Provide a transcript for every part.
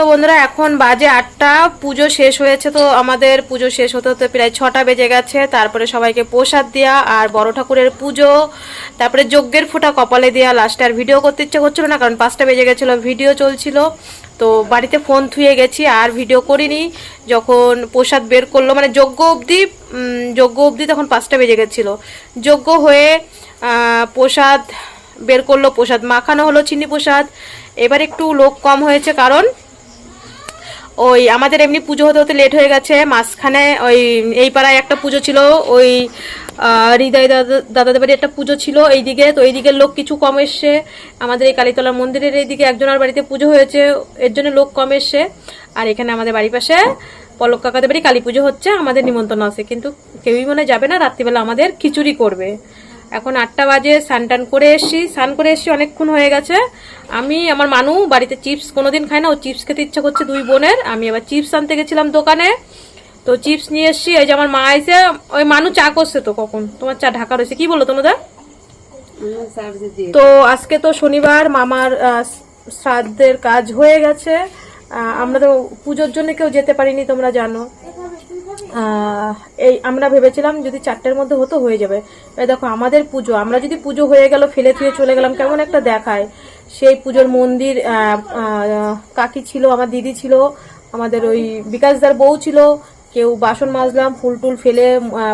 তো বন্ধুরা এখন বাজে 8টা, পুজো শেষ হয়েছে। তো আমাদের পুজো শেষ হতে হতে প্রায় 6টা বেজে গেছে। তারপরে সবাইকে প্রসাদ দেওয়া আর বড় ঠাকুরের পুজো, তারপরে যজ্ঞের ফোঁটা কপালে দেওয়া। লাস্টে আর ভিডিও করতে ইচ্ছে করছিল না, কারণ 5টা বেজে গেছিলো, ভিডিও চলছিল। তো বাড়িতে ফোন থুয়ে গেছি, আর ভিডিও করিনি। যখন প্রসাদ বের করলো, মানে যজ্ঞ অবধি তখন 5টা বেজে গেছিলো। যজ্ঞ হয়ে প্রসাদ বের করলো, প্রসাদ মাখানো হলো, চিনি প্রসাদ। এবার একটু লোক কম হয়েছে, কারণ ওই আমাদের এমনি পুজো হতে হতে লেট হয়ে গেছে। মাঝখানে ওই এই পাড়ায় একটা পুজো ছিল, ওই হৃদয় দাদাদের বাড়ি একটা পুজো ছিল এইদিকে। তো এইদিকের লোক কিছু কম এসছে। আমাদের এই কালীতলা মন্দিরের এইদিকে একজনের বাড়িতে পুজো হয়েছে, এর জন্য লোক কম এসছে। আর এখানে আমাদের বাড়ির পাশে পলক কাকাদের বাড়ি কালী পুজো হচ্ছে, আমাদের নিমন্ত্রণ আছে, কিন্তু কেউই মনে যাবে না। রাত্রিবেলা আমাদের খিচুড়ি করবে। এখন 8টা বাজে, স্নান করে এসছি, অনেকক্ষণ হয়ে গেছে। আমি আমার মানু বাড়িতে চিপস কোনোদিন খায় না, ও চিপস খেতে ইচ্ছা করছে দুই বোনের। আমি আবার চিপস আনতে গেছিলাম দোকানে, তো চিপস নিয়ে এসছি। এই যে আমার মা এসে, ওই মানু চা করছে। তো কখন তোমার চা ঢাকা রয়েছে, কি বলো তোমাদের? তো আজকে তো শনিবার, মামার শ্রাদ্ধের কাজ হয়ে গেছে। আমরা তো পুজোর জন্য কেউ যেতে পারিনি, তোমরা জানো। এই আমরা ভেবেছিলাম যদি 4টের মধ্যে হতো হয়ে যাবে। এই দেখো আমাদের পুজো, আমরা যদি পুজো হয়ে গেল ফেলে থুয়ে চলে গেলাম, কেমন একটা দেখায়। সেই পুজোর মন্দির, কাকি ছিল, আমার দিদি ছিল, আমাদের ওই বিকাশদার বউ ছিল, কেউ বাসন মাজলাম, ফুল টুল ফেলে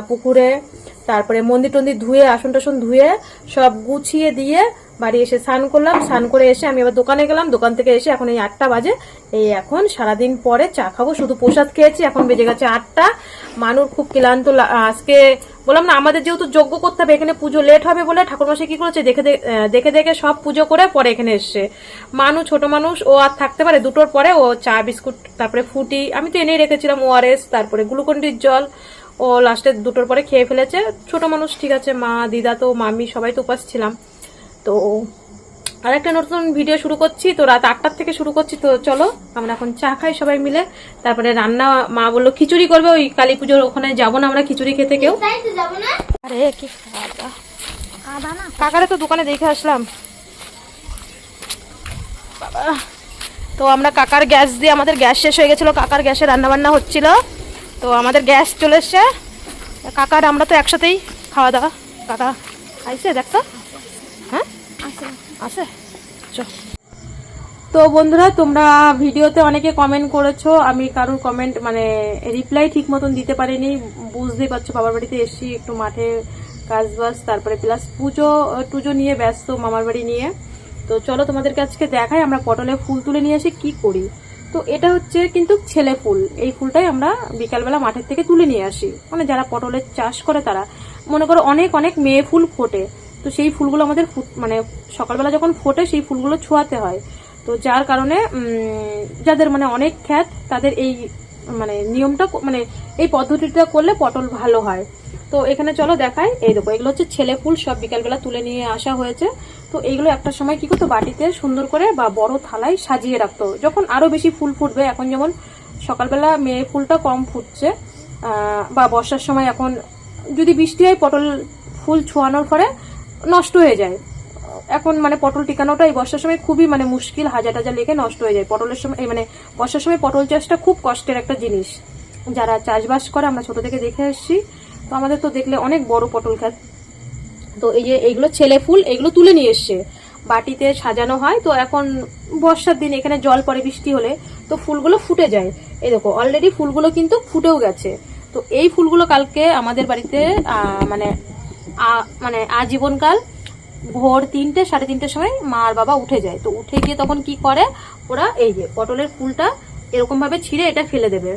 পুকুরে। তারপরে মন্দির টন্দির ধুয়ে, আসন টাসন ধুয়ে সব গুছিয়ে দিয়ে বাড়ি এসে স্নান করলাম। স্নান করে এসে আমি আবার দোকানে গেলাম। দোকান থেকে এসে এখন এই 8টা বাজে। এই এখন সারাদিন পরে চা খাবো, শুধু প্রসাদ খেয়েছি। এখন বেজে গেছে 8টা। মানুষ খুব ক্লান্ত। আজকে বললাম না, আমাদের যেহেতু যজ্ঞ করতে হবে, এখানে পুজো লেট হবে বলে ঠাকুরমশাই কি করেছে, দেখে দেখে সব পুজো করে পরে এখানে এসছে। মানুষ, ছোট মানুষ, ও আর থাকতে পারে। 2টোর পরে ও চা বিস্কুট, তারপরে ফুটি, আমি তো এনেই রেখেছিলাম, ORS, তারপরে গ্লুকন্ডির জল, ও লাস্টে 2টোর পরে খেয়ে ফেলেছে। ছোট মানুষ, ঠিক আছে। মা, দিদা, তো মামি সবাই তো উপাস ছিলাম। তো আরেকটা নতুন ভিডিও শুরু করছি, তো রাত 8টার থেকে শুরু করছি। তো চলো আমরা এখন চা খাই সবাই মিলে। তারপরে রান্না, মা বললো খিচুড়ি করবে, ওই কালী পুজোর ওখানে যাবো না আমরা খিচুড়ি খেতে কেউ। আরে কি কাকারে তো দোকানে দেখে আসলাম বাবা। তো আমরা কাকার গ্যাস দিয়ে, আমাদের গ্যাস শেষ হয়ে গেছিলো, কাকার গ্যাসে রান্না বান্না হচ্ছিল। তো আমাদের গ্যাস চলে এসছে। কাকার আমরা তো একসাথেই খাওয়া দাওয়া। কাকা আইসে দেখতো, হ্যাঁ আছে। তো বন্ধুরা, তোমরা ভিডিওতে অনেকে কমেন্ট করেছো, আমি কারোর কমেন্ট মানে রিপ্লাই ঠিক মতন দিতে পারিনি। বুঝতেই পারছো, বাবার বাড়িতে এসছি, একটু মাঠে কাজ বাজ, তারপরে প্লাস পুজো নিয়ে ব্যস্ত, মামার বাড়ি নিয়ে। তো চলো তোমাদেরকে আজকে দেখাই আমরা পটলে ফুল তুলে নিয়ে এসে কি করি। তো এটা হচ্ছে কিন্তু ছেলে ফুল। এই ফুলটাই আমরা বিকালবেলা মাঠের থেকে তুলে নিয়ে আসি। মানে যারা পটলের চাষ করে তারা, মনে করো অনেক অনেক মেয়ে ফুল ফোটে। তো সেই ফুলগুলো আমাদের মানে সকালবেলা যখন ফোটে সেই ফুলগুলো ছোঁয়াতে হয়। তো যার কারণে যাদের মানে অনেক খ্যাত, তাদের এই মানে নিয়মটা, মানে এই পদ্ধতিটা করলে পটল ভালো হয়। তো এখানে চলো দেখাই। এই দেখো, এগুলো হচ্ছে ছেলে ফুল, সব বিকালবেলা তুলে নিয়ে আসা হয়েছে। তো এইগুলো একটা সময় কি করতো, বাটিতে সুন্দর করে বা বড় থালায় সাজিয়ে রাখতো, যখন আরো বেশি ফুল ফুটবে। এখন যেমন সকালবেলা মেয়ে ফুলটা কম ফুটছে, বা বর্ষার সময় এখন যদি বৃষ্টি হয়, পটল ফুল ছোঁয়ানোর পরে নষ্ট হয়ে যায়। এখন মানে পটল টিকানোটা এই বর্ষার সময় খুবই মানে মুশকিল, হাজার লেগে নষ্ট হয়ে যায়। পটলের সময় মানে বর্ষার সময় পটল চাষটা খুব কষ্টের একটা জিনিস। যারা চাষবাস করে, আমরা ছোট থেকে দেখে এসেছি। তো আমাদের তো দেখলে অনেক বড় পটল ক্ষেত। তো এই যে এইগুলো ছেলে ফুল, এগুলো তুলে নিয়ে এসছে, বাটিতে সাজানো হয়। তো এখন বর্ষার দিন, এখানে জল পড়ে বৃষ্টি হলে, তো ফুলগুলো ফুটে যায়। এই দেখো অলরেডি ফুলগুলো কিন্তু ফুটেও গেছে। তো এই ফুলগুলো কালকে আমাদের বাড়িতে মানে আজীবনকাল ভোর 3টে, 3:30 সময় মা আর বাবা উঠে যায়। তো উঠে গিয়ে তখন কি করে ওরা, এই যে পটলের ফুলটা এরকম ভাবে ছিঁড়ে এটা ফেলে দেবে।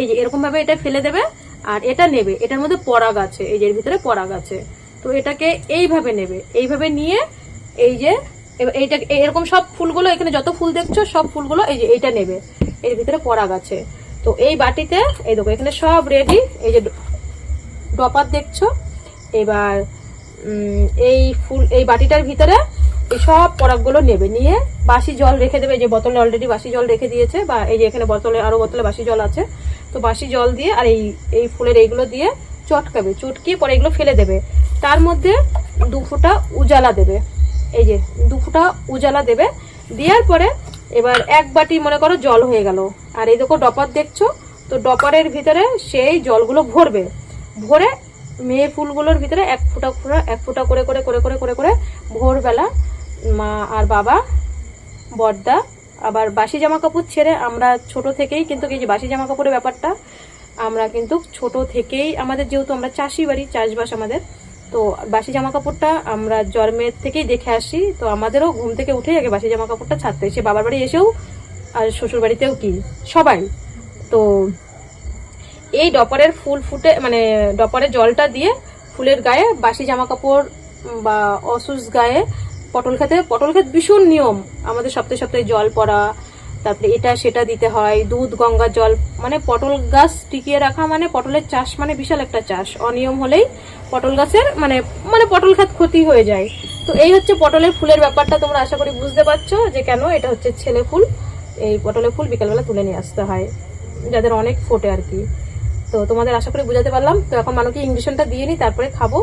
এই যে এরকম ভাবে এটা ফেলে দেবে, আর এটা নেবে, এটার মধ্যে পরাগ আছে, এই যে এর ভিতরে পরাগ আছে। তো এটাকে এইভাবে নেবে, এইভাবে নিয়ে এই যে এইটা এরকম সব ফুলগুলো, এখানে যত ফুল দেখছো সব ফুলগুলো এই যে এইটা নেবে, এর ভিতরে পরাগ আছে। তো এই বাটিতে, এই দেখো এখানে সব রেডি, এই যে ডপার দেখছো। এবার এই ফুল, এই বাটিটার ভিতরে এই সব পরাগগুলো নেবে, নিয়ে বাসি জল রেখে দেবে। যে বোতলে অলরেডি বাসি জল রেখে দিয়েছে, বা এই যে এখানে বোতলে আরো বোতলে বাসি জল আছে। তো বাসি জল দিয়ে আর এই ফুলের এইগুলো দিয়ে চটকাবে, চটকিয়ে পরে এগুলো ফেলে দেবে। তার মধ্যে 2 ফোঁটা উজালা দেবে, এই যে 2 ফোঁটা উজালা দেবে। দেওয়ার পরে এবার 1 বাটি মনে করো জল হয়ে গেল। আর এই দেখো ডপার দেখছো, তো ডপারের ভিতরে সেই জলগুলো ভরবে, ভরে মেয়ে ফুলগুলোর ভিতরে এক ফুটা করে করে করে করে করে করে ভোরবেলা মা আর বাবা, বড়দা, আবার বাসি জামা কাপড় ছেড়ে আমরা ছোট থেকেই কিন্তু এই যে বাসি জামা কাপড়ের ব্যাপারটা আমরা কিন্তু ছোট থেকেই আমাদের, যেহেতু আমরা চাষি বাড়ি, চাষবাস আমাদের, তো বাসি জামা কাপড়টা আমরা জন্মের থেকেই দেখে আসি। তো আমাদেরও ঘুম থেকে উঠেই আগে বাসি জামা কাপড়টা ছাড়তে, সে বাবার বাড়ি এসেও আর শ্বশুর বাড়িতেও কি সবাই। তো এই ডপারের ফুল ফুটে মানে ডপারের জলটা দিয়ে ফুলের গায়ে বাসি জামা কাপড় বা অসুস গায়ে পটল ক্ষেত ভীষণ নিয়ম আমাদের, সপ্তাহে সপ্তাহে জল পড়া, তারপরে এটা সেটা দিতে হয়, দুধ গঙ্গা জল, মানে পটল গাছ টিকিয়ে রাখা মানে পটলের চাষ মানে বিশাল একটা চাষ। অনিয়ম হলেই পটল গাছের মানে মানে পটল ক্ষেত ক্ষতি হয়ে যায়। তো এই হচ্ছে পটলের ফুলের ব্যাপারটা, তোমরা আশা করি বুঝতে পারছো যে কেন এটা হচ্ছে ছেলে ফুল। এই পটলের ফুল বিকালবেলা তুলে নিয়ে আসতে হয় যাদের অনেক ফোটে আর কি। তো তোমাদের আশা করি বুঝাতে পারলাম। তো এখন মানুষকে ইঞ্জেকশনটা দিয়ে নিই, তারপরে খাবো।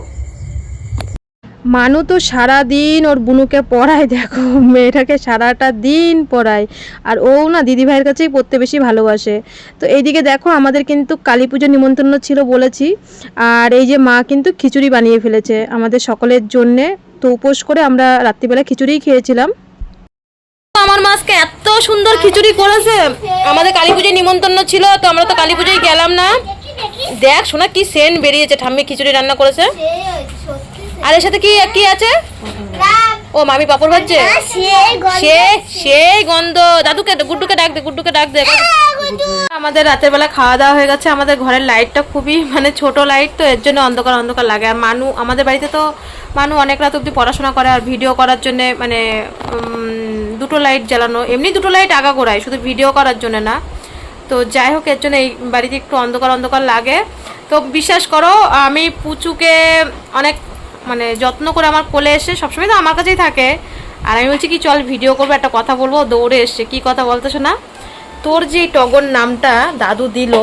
মানু তো সারাদিন ওর বুনুকে পড়ায়, দেখো মেয়েটাকে সারাটা দিন পড়ায়, আর ও না দিদি ভাইয়ের কাছেই পড়তে বেশি ভালোবাসে। তো এইদিকে দেখো আমাদের কিন্তু কালী পুজোর নিমন্ত্রণ ছিল বলেছি, আর এই যে মা কিন্তু খিচুড়ি বানিয়ে ফেলেছে আমাদের সকলের জন্যে। তো উপোস করে আমরা রাত্রিবেলা খিচুড়িই খেয়েছিলাম। আমার মাসকে এত সুন্দর খিচুড়ি করেছে, আমাদের কালী পুজোয় নিমন্ত্রণ ছিল, তো আমরা তো কালী পুজোয় গেলাম না। দেখ শোনা কি সেন্ট বেরিয়েছে, ঠাম্মি খিচুড়ি রান্না করেছে। আর এর সাথে কি কি আছে? ও মামি পাপড় ভাজছে, সেই গন্ধ। দাদুকে গুড্ডুকে ডাক দে, গুড্ডুকে ডাক দে। আমাদের রাতের বেলা খাওয়া দাওয়া হয়ে গেছে। আমাদের ঘরের লাইটটা খুবই মানে ছোট লাইট, তো এর জন্য অন্ধকার অন্ধকার লাগে। আর মানু আমাদের বাড়িতে তো মানু অনেক রাত অব্দি পড়াশোনা করে, আর ভিডিও করার জন্য মানে 2টো লাইট জ্বালানো, এমনি 2টো লাইট আগা গোড়ায়, শুধু ভিডিও করার জন্য না। তো যাই হোক, এর জন্য এই বাড়িতে একটু অন্ধকার অন্ধকার লাগে। তো বিশ্বাস করো আমি পুচুকে অনেক মানে যত্ন করে আমার কোলে এসে, সবসময় তো আমার কাছেই থাকে, আর আমি বলছি কি চল ভিডিও করবো, একটা কথা বলবো, দৌড়ে এসছে। কি কথা বলতেছো না? তোর যে টগর নামটা দাদু দিল,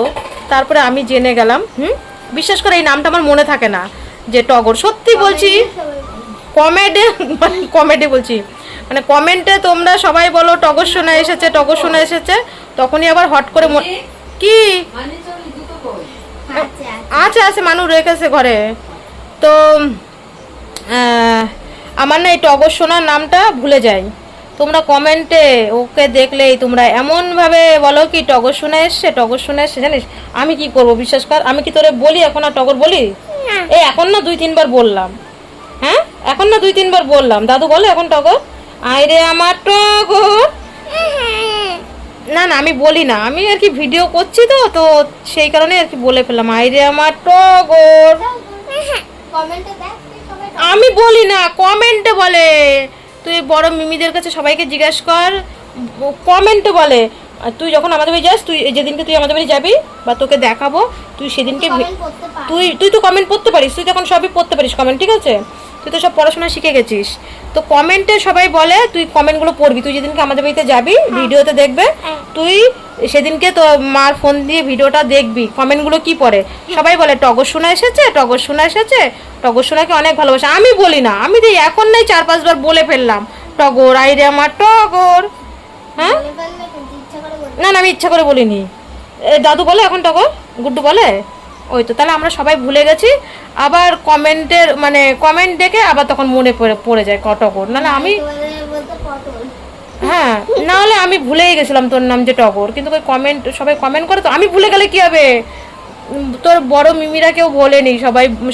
তারপরে আমি জেনে গেলাম। বিশ্বাস করে এই নামটা আমার মনে থাকে না যে টগর। সত্যি বলছি, কমেডি বলছি, মানে কমেন্টে তোমরা সবাই বলো টগর সোনা এসেছে, টগর সোনা এসেছে, তখনই আবার হট করে কি আচ্ছা আছে মানুষ রেখেছে ঘরে। তো আমার না এই টগর সোনার নামটা ভুলে যাই। তোমরা কমেন্টে ওকে দেখলেই তোমরা এমনভাবে বলো কি টগর সোনা এসছে, টগর সোনা এসছে। জানিস আমি কি করবো বিশ্বাস কর, আমি কি তোরে বলি এখন আর টগর বলি? এই এখন না 2-3 বার বললাম। হ্যাঁ এখন না 2-3 বার বললাম, দাদু বলে এখন টগর, আইরে আমার টগর। না না আমি বলি না, আমি আর কি ভিডিও করছি তো, তো সেই কারণে আর কি বলে ফেললাম আইরে আমার টগর। আমি বলি না, কমেন্টে বলে। তুই বড় মিমিদের কাছে সবাইকে জিজ্ঞেস কর, কমেন্টে বলে। আর তুই যখন আমাদের বাড়ি যাস, তুই যেদিনকে তুই আমাদের বাড়ি যাবি বা তোকে দেখাবো, তুই সেদিনকে তুই তো কমেন্ট পড়তে পারিস, তুই তখন সবই পড়তে পারিস কমেন্ট, ঠিক আছে? তুই তো সব পড়াশোনা শিখে গেছিস। তো কমেন্টে সবাই বলে তুই কমেন্টগুলো পড়বি। তুই যেদিনকে আমাদের বাড়িতে যাবি ভিডিওতে দেখবে, তুই সেদিনকে তো মার ফোন দিয়ে ভিডিওটা দেখবি, কমেন্টগুলো কি পড়ে। সবাই বলে টগর সোনা এসেছে, টগর সোনা এসেছে, টগর সোনাকে অনেক ভালোবাসে। আমি বলি না, আমি তো এখন নাই 4-5 বার বলে ফেললাম টগর, আইরে আমার টগর। হ্যাঁ না না আমি ইচ্ছা করে বলিনি, দাদু বলে এখন টগর, গুড্ডু বলে। ওই তো তাহলে আমরা সবাই ভুলে গেছি। আবার কমেন্টের মানে কমেন্ট দেখে আবার তখন মনে পড়ে যায় টগর, নাহলে আমি হ্যাঁ নাহলে আমি ভুলেই গেছিলাম তোর নাম যে টগর। কিন্তু ওই কমেন্ট সবাই কমেন্ট করে, তো আমি ভুলে গেলে কি হবে? তোর বড় মিমিরা কেউ বলেনি,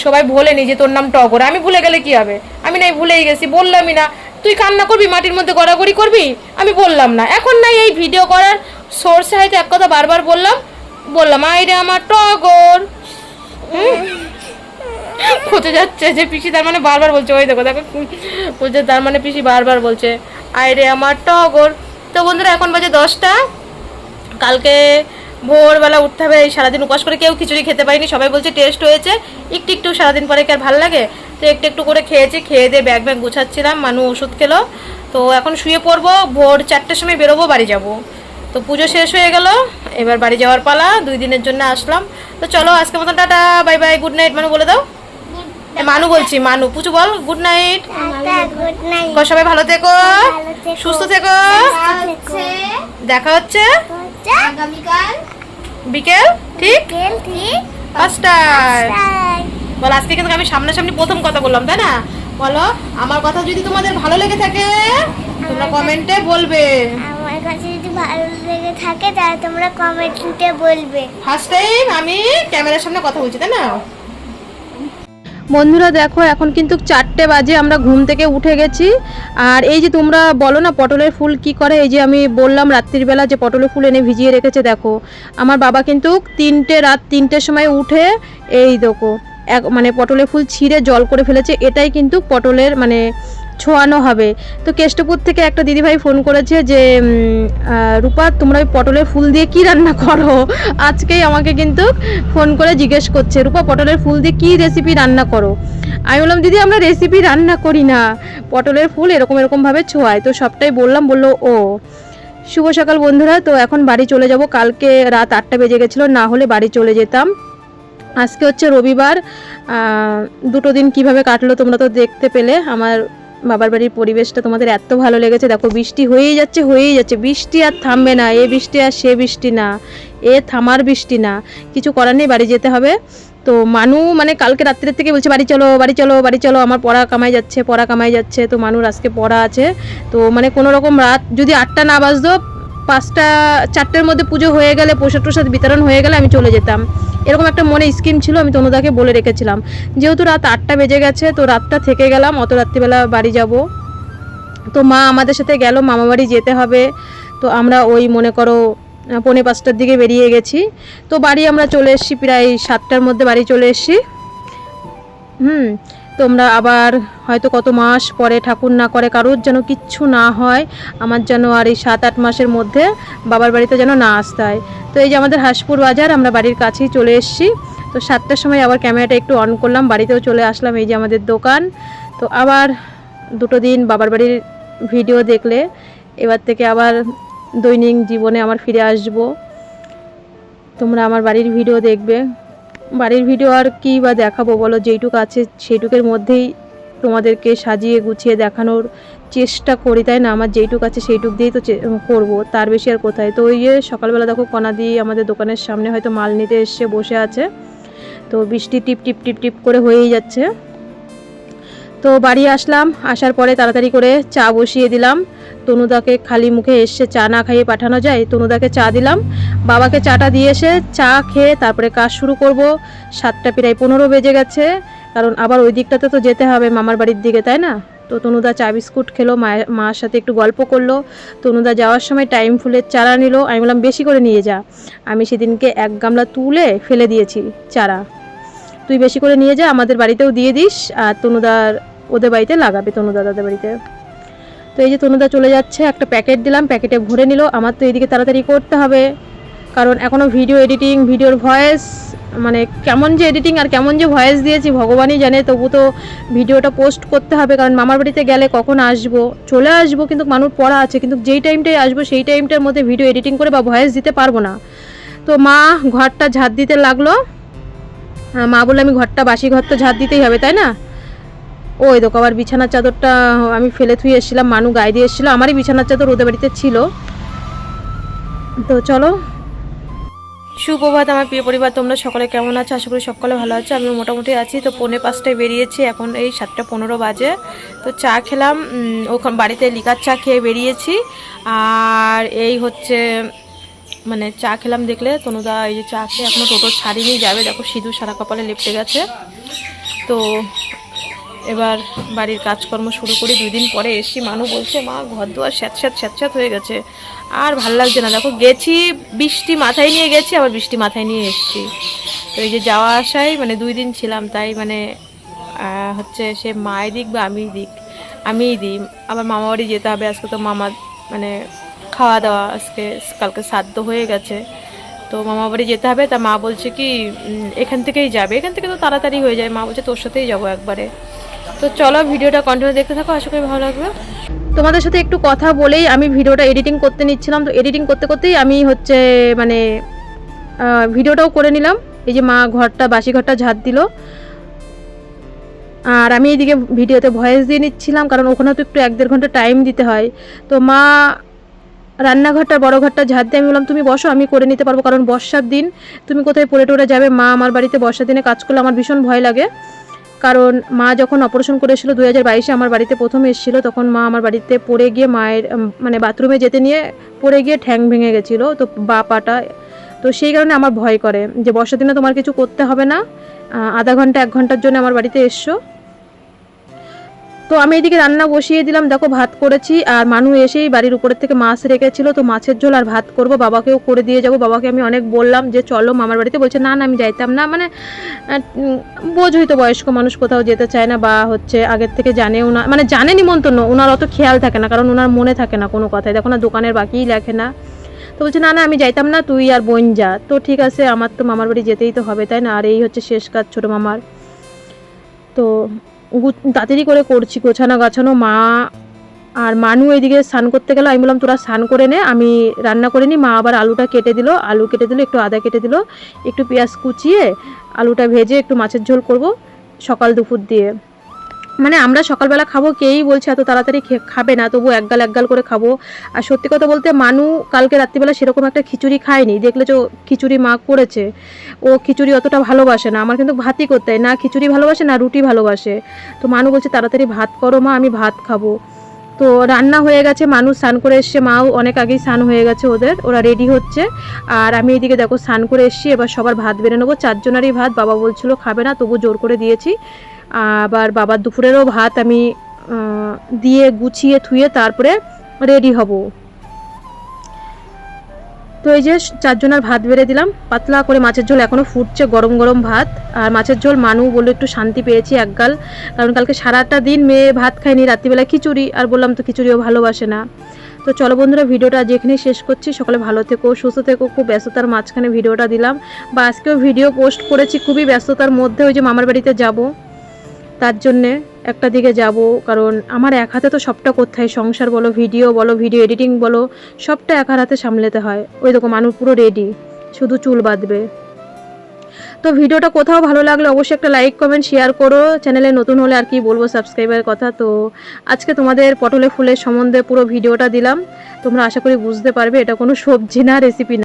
সবাই বলেনি যে তোর নাম টগর, আমি ভুলে গেলে কি হবে? আমি নাই ভুলেই গেছি, বললামই না। তুই কান্না করবি, মাটির মধ্যে গড়াগড়ি করবি, আমি বললাম না। এখন নাই এই ভিডিও করার সোর্সে হয়তো এক কথা বারবার বললাম আইরে আমার টগর। খোঁজে যাচ্ছে যে পিসি তার মানে বারবার বলছে, ওই দেখো দেখো বলছে, তার মানে পিসি বারবার বলছে আইরে আমার টগর। তো বন্ধুরা এখন বাজে 10টা। কালকে ভোরবেলা উঠতে হবে, এই সারাদিন উপাস করে কেউ খিচুড়ি খেতে পারিনি, সবাই বলছে টেস্ট হয়েছে। একটু সারাদিন পরে কি আর ভালো লাগে? তো একটু করে খেয়েছি, খেয়ে দিয়ে ব্যাগ গুছাচ্ছিলাম, মানু ওষুধ খেলো। তো এখন শুয়ে পড়বো, ভোর 4টার সময় বেরোবো, বাড়ি যাব। তো পুজো শেষ হয়ে গেল, এবার বাড়ি যাওয়ার পালা। 2 দিনের জন্য আসলাম। তো চলো আজকের মতন tata, bye bye, good night. মানু বলে দাও মানু বলছি, মানু। পুচু বল গুড নাইট। Good night. সবাই ভালো থেকো, সুস্থ থেকো। দেখা হচ্ছে আগামীকাল বিকেল ঠিক ঠিক 5টায়। বল, আজকে কিন্তু আমি সামনাসামনি প্রথম কথা বললাম, তাই না? বলো, আমার কথা যদি তোমাদের ভালো লেগে থাকে তোমরা কমেন্টে বলবে। আমার কাছে যদি ভালো লেগে থাকে তাহলে তোমরা কমেন্টে বলবে। ফার্স্ট টাইম আমি ক্যামেরার সামনে কথা বলছি, তাই না? বন্ধুরা দেখো, এখন কিন্তু 4টে বাজে, আমরা ঘুম থেকে উঠে গেছি। আর এই যে তোমরা বলো না পটলের ফুল কি করে, এই যে আমি বললাম রাত্রিবেলা যে পটলের ফুল এনে ভিজিয়ে রেখেছে। দেখো আমার বাবা কিন্তু রাত 3টের সময় উঠে এই দেখো মানে পটলের ফুল ছিঁড়ে জল করে ফেলেছে। এটাই কিন্তু পটলের মানে ছোঁয়ানো হবে। তো কেষ্টপুর থেকে একটা দিদিভাই ফোন করেছে যে রূপা তোমরা ওই পটলের ফুল দিয়ে কি রান্না করো। আজকেই আমাকে কিন্তু ফোন করে জিজ্ঞেস করছে, রূপা পটলের ফুল দিয়ে কি রেসিপি রান্না করো। আমি বললাম দিদি আমরা রেসিপি রান্না করি না, পটলের ফুল এরকমভাবে ছোঁয়ায়। তো সবটাই বললো ও। শুভ সকাল বন্ধুরা। তো এখন বাড়ি চলে যাব, কালকে রাত 8টা বেজে গেছিলো, না হলে বাড়ি চলে যেতাম। আজকে হচ্ছে রবিবার। দুটো দিন কিভাবে কাটলো তোমরা তো দেখতে পেলে। আমার বাবার বাড়ির পরিবেশটা তোমাদের এত ভালো লেগেছে। দেখো বৃষ্টি হয়েই যাচ্ছে। বৃষ্টি আর থামবে না, এ বৃষ্টি আর সে বৃষ্টি না, এ থামার বৃষ্টি না। কিছু করার নেই, বাড়ি যেতে হবে। তো মানু মানে কালকে রাত্রের থেকে বলছে বাড়ি চলো, আমার পড়া কামাই যাচ্ছে। তো মানুর আজকে পড়া আছে। তো মানে কোনো রকম রাত যদি 8টা না বাজতো, 4টের মধ্যে পুজো হয়ে গেলে, প্রসাদ বিতরণ হয়ে গেলে আমি চলে যেতাম। এরকম একটা মনে স্কিম ছিল, আমি তনুদাকে বলে রেখেছিলাম। যেহেতু রাত 8টা বেজে গেছে, তো রাতটা থেকে গেলাম, অত রাত্রিবেলা বাড়ি যাব। তো মা আমাদের সাথে গেল, মামা বাড়ি যেতে হবে। তো আমরা ওই মনে করো 4:45টার দিকে বেরিয়ে গেছি। তো বাড়ি আমরা চলে এসেছি প্রায় 7টার মধ্যে বাড়ি চলে এসেছি। তোমরা আবার হয়তো কত মাস পরে ঠাকুর না করে কারোর যেন কিচ্ছু না হয়, আমার যেন আর এই 7-8 মাসের মধ্যে বাবার বাড়িতে যেন না আসতে হয়। তো এই যে আমাদের হাসপুর বাজার, আমরা বাড়ির কাছেই চলে এসেছি। তো 7টার সময় আবার ক্যামেরাটা একটু অন করলাম, বাড়িতেও চলে আসলাম। এই যে আমাদের দোকান। তো আবার 2 দিন বাবার বাড়ির ভিডিও দেখলে এবার থেকে আবার দৈনিক জীবনে আমার ফিরে আসব। তোমরা আমার বাড়ির ভিডিও দেখবে। বাড়ির ভিডিও আর কি বা দেখাবো বলো, যেইটুকু আছে সেইটুকের মধ্যেই তোমাদেরকে সাজিয়ে গুছিয়ে দেখানোর চেষ্টা করি, তাই না? আমার যেইটুকু আছে সেইটুক দিয়েই তো করব, তার বেশি আর কোথায়। তো ওই যে সকালবেলা দেখো কণাদি আমাদের দোকানের সামনে হয়তো মাল নিতে এসে বসে আছে। তো বৃষ্টি টিপ টিপ টিপ টিপ করে হয়েই যাচ্ছে। তো বাড়ি আসলাম, আসার পরে তাড়াতাড়ি করে চা বসিয়ে দিলাম। তনুদাকে খালি মুখে এসে চা না খাইয়ে পাঠানো যায়। তনুদাকে চা দিলাম, বাবাকে চাটা দিয়ে এসে চা খেয়ে তারপরে কাজ শুরু করব। 7টা প্রায় 15 বেজে গেছে, কারণ আবার ওই দিকটাতে তো যেতে হবে মামার বাড়ির দিকে, তাই না? তো তনুদা চা বিস্কুট খেলো, মার সাথে একটু গল্প করলো। তনুদা যাওয়ার সময় টাইম ফুলের চারা নিল। আমি বললাম বেশি করে নিয়ে যা, আমি সেদিনকে 1 গামলা তুলে ফেলে দিয়েছি চারা, তুই বেশি করে নিয়ে যা, আমাদের বাড়িতেও দিয়ে দিস। আর তনুদার ওদের বাড়িতে লাগাবে, তনুদা দাদের বাড়িতে। তো এই যে তনুদা চলে যাচ্ছে, একটা প্যাকেট দিলাম, প্যাকেটে ভরে নিল। আমার তো এইদিকে তাড়াতাড়ি করতে হবে, কারণ এখনও ভিডিও এডিটিং, ভিডিওর ভয়েস, মানে কেমন যে এডিটিং আর কেমন যে ভয়েস দিয়েছি ভগবানই জানে। তবু তো ভিডিওটা পোস্ট করতে হবে, কারণ মামার বাড়িতে গেলে কখন আসবো, চলে আসবো, কিন্তু মানুষ পড়া আছে, কিন্তু যেই টাইমটাই আসবো সেই টাইমটার মধ্যে ভিডিও এডিটিং করে বা ভয়েস দিতে পারবো না। তো মা ঘরটা ঝাড় দিতে লাগলো। মা বললো আমি বাসি ঘর তো ঝাড় দিতেই হবে, তাই না? ওই দেখো আবার বিছানার চাদরটা আমি ফেলে থুয়ে এসেছিলাম, মানু গায়ে দিয়ে এসেছিলো, আমারই বিছানার চাদর ওদের বাড়িতে ছিল। তো চলো, সুপ্রভাত আমার প্রিয় পরিবার, তোমরা সকলে কেমন আছো? আশা করি সকলে ভালো আছো, আমিও মোটামুটি আছি। তো 4:45টায় বেরিয়েছি, এখন এই 7টা 15 বাজে। তো চা খেলাম, ওখান বাড়িতে লিকার চা খেয়ে বেরিয়েছি। আর এই হচ্ছে মানে চা খেলাম দেখলে, তনুদা এই যে চা খেয়ে এখনও টোটো ছাড়িনি, যাবে। দেখো সিঁদুর সারা কপালে লেপটে গেছে। তো এবার বাড়ির কাজকর্ম শুরু করি। 2 দিন পরে এসছি, মানু বলছে মা ঘর দুয়ার স্যাঁতস্যাঁত হয়ে গেছে, আর ভাল লাগছে না। দেখো গেছি, বৃষ্টি মাথায় নিয়ে গেছি, আবার বৃষ্টি মাথায় নিয়ে এসছি। তো এই যে যাওয়া আসায় মানে 2 দিন ছিলাম, তাই মানে হচ্ছে সে মায়ের দিক বা আমিই দিই। আবার মামা বাড়ি যেতে হবে, আজকে তো মামা মানে খাওয়া দাওয়া, কালকে শ্রাদ্ধ হয়ে গেছে, তো মামা বাড়ি যেতে হবে। তা মা বলছে কি এখান থেকেই যাবে, এখান থেকে তো তাড়াতাড়ি হয়ে যায়। মা বলছে তোর সাথেই যাবো একবারে। তো চলো ভিডিওটা কন্টিনিউ দেখতে থাকো, আশা করি ভালো লাগবে। তোমাদের সাথে একটু কথা বলেই আমি ভিডিওটা এডিটিং করতে নিচ্ছিলাম। তো এডিটিং করতে করতেই আমি হচ্ছে মানে ভিডিওটাও করে নিলাম। এই যে মা বাসি ঘরটা ঝাড় দিল। আর আমি এইদিকে ভিডিওতে ভয়েস দিয়ে নিচ্ছিলাম, কারণ ওখানে তো একটু 1-1.5 ঘন্টা টাইম দিতে হয়। তো মা রান্নাঘরটা বড় ঘরটা ঝাড় দিয়ে আমি বললাম তুমি বসো, আমি করে নিতে পারবো, কারণ বর্ষার দিন তুমি কোথায় পড়ে টরে যাবে। মা আমার বাড়িতে বর্ষার দিনে কাজ করলে আমার ভীষণ ভয় লাগে, কারণ মা যখন অপারেশন করেছিল 2022-এ আমার বাড়িতে প্রথম এসেছিলো, তখন মা আমার বাড়িতে পড়ে গিয়ে মায়ের মানে বাথরুমে যেতে নিয়ে পড়ে গিয়ে ঠ্যাং ভেঙে গেছিলো, তো বা পাটা। তো সেই কারণে আমার ভয় করে যে বর্ষার দিনে তোমার কিছু করতে হবে না, আধা ঘন্টা 1 ঘন্টার জন্য আমার বাড়িতে এসছো। তো আমি এদিকে রান্না বসিয়ে দিলাম, দেখো ভাত করেছি। আর মানু এসেই বাড়ির উপরের থেকে মাছ রেখেছিল, তো মাছের ঝোল আর ভাত করব, বাবাকেও করে দিয়ে যাব। বাবাকে আমি অনেক বললাম যে চলো মামার বাড়িতে, বলছে না না আমি যাইতাম না। মানে বোঝই তো বয়স্ক মানুষ কোথাও যেতে চায় না, বা হচ্ছে আগের থেকে জানেও না, মানে জানে নিমন্ত্রণ, ওনার অত খেয়াল থাকে না, কারণ ওনার মনে থাকে না কোনো কথাই, দেখো না দোকানের বাকিই লেখে না। তো বলছে না না আমি যাইতাম না, তুই আর বোন যা। তো ঠিক আছে, আমার তো মামার বাড়ি যেতেই তো হবে, তাই না? আর এই হচ্ছে শেষ কাজ ছোটো মামার। তো তাড়াতাড়ি করে করছি, গোছানো গাছানো। মা আর মানু এদিকে স্নান করতে গেল, আমি বললাম তোরা স্নান করে নে, আমি রান্না করে নিই। মা আবার আলুটা কেটে দিল, আলু কেটে দিল, একটু আদা কেটে দিল, একটু পেঁয়াজ কুচিয়ে আলুটা ভেজে একটু মাছের ঝোল করব সকাল দুপুর দিয়ে। মানে আমরা সকালবেলা খাবো, কেই বলছে এত তাড়াতাড়ি খাবে না, তবু এক গাল করে খাবো। আর সত্যি কথা বলতে মানু কালকে রাত্রিবেলা সেরকম একটা খিচুড়ি খায়নি, দেখলে যে খিচুড়ি মা করেছে, ও খিচুড়ি অতটা ভালোবাসে না। আমার কিন্তু ভাতই করতে হয় না, খিচুড়ি ভালোবাসে না রুটি ভালোবাসে। তো মানু বলছে তাড়াতাড়ি ভাত করো মা, আমি ভাত খাবো। তো রান্না হয়ে গেছে, মানুষ স্নান করে এসছে, মাও অনেক আগেই স্নান হয়ে গেছে ওদের, ওরা রেডি হচ্ছে। আর আমি এদিকে দেখো স্নান করে এসছি, এবার সবার ভাত বেড়ে নেবো। 4 জনেরই ভাত, বাবা বলছিল খাবে না, তবু জোর করে দিয়েছি। আবার বাবার দুপুরেরও ভাত আমি দিয়ে গুছিয়ে থুয়ে তারপরে রেডি হব। তো এই যে 4 জনের ভাত বেড়ে দিলাম, পাতলা করে মাছের ঝোল এখনও ফুটছে, গরম গরম ভাত। আর মাছের ঝোল মানু বললো একটু শান্তি পেয়েছি একগাল, কারণ কালকে সারাটা দিন মেয়ে ভাত খায়নি, রাত্রিবেলা খিচুড়ি, আর বললাম তো খিচুড়িও ভালোবাসে না। তো চলো বন্ধুরা, ভিডিওটা যেখানেই শেষ করছি। সকালে ভালো থেকো, সুস্থ থেকো। খুব ব্যস্ততার মাঝখানে ভিডিওটা দিলাম, বা আজকেও ভিডিও পোস্ট করেছি খুবই ব্যস্ততার মধ্যে, ওই যে মামার বাড়িতে যাব, তার জন্যে একটা দিকে যাব, কারণ আমার এক হাতে তো সবটা করতে হয়, সংসার বলো, ভিডিও বলো, ভিডিও এডিটিং বলো, সবটা একার হাতে সামলাতে হয়। ওই দেখো মানুষ পুরো রেডি, শুধু চুল বাঁধবে। তো ভিডিওটা কোথাও ভালো লাগলে অবশ্যই একটা লাইক কমেন্ট শেয়ার করো। চ্যানেলে নতুন হলে আর কি বলবো, সাবস্ক্রাইবের কথা। তো আজকে তোমাদের পটলে ফুলের সম্বন্ধে পুরো ভিডিওটা দিলাম, তোমরা আশা করি বুঝতে পারবে এটা কোনো সবজি না, রেসিপি না।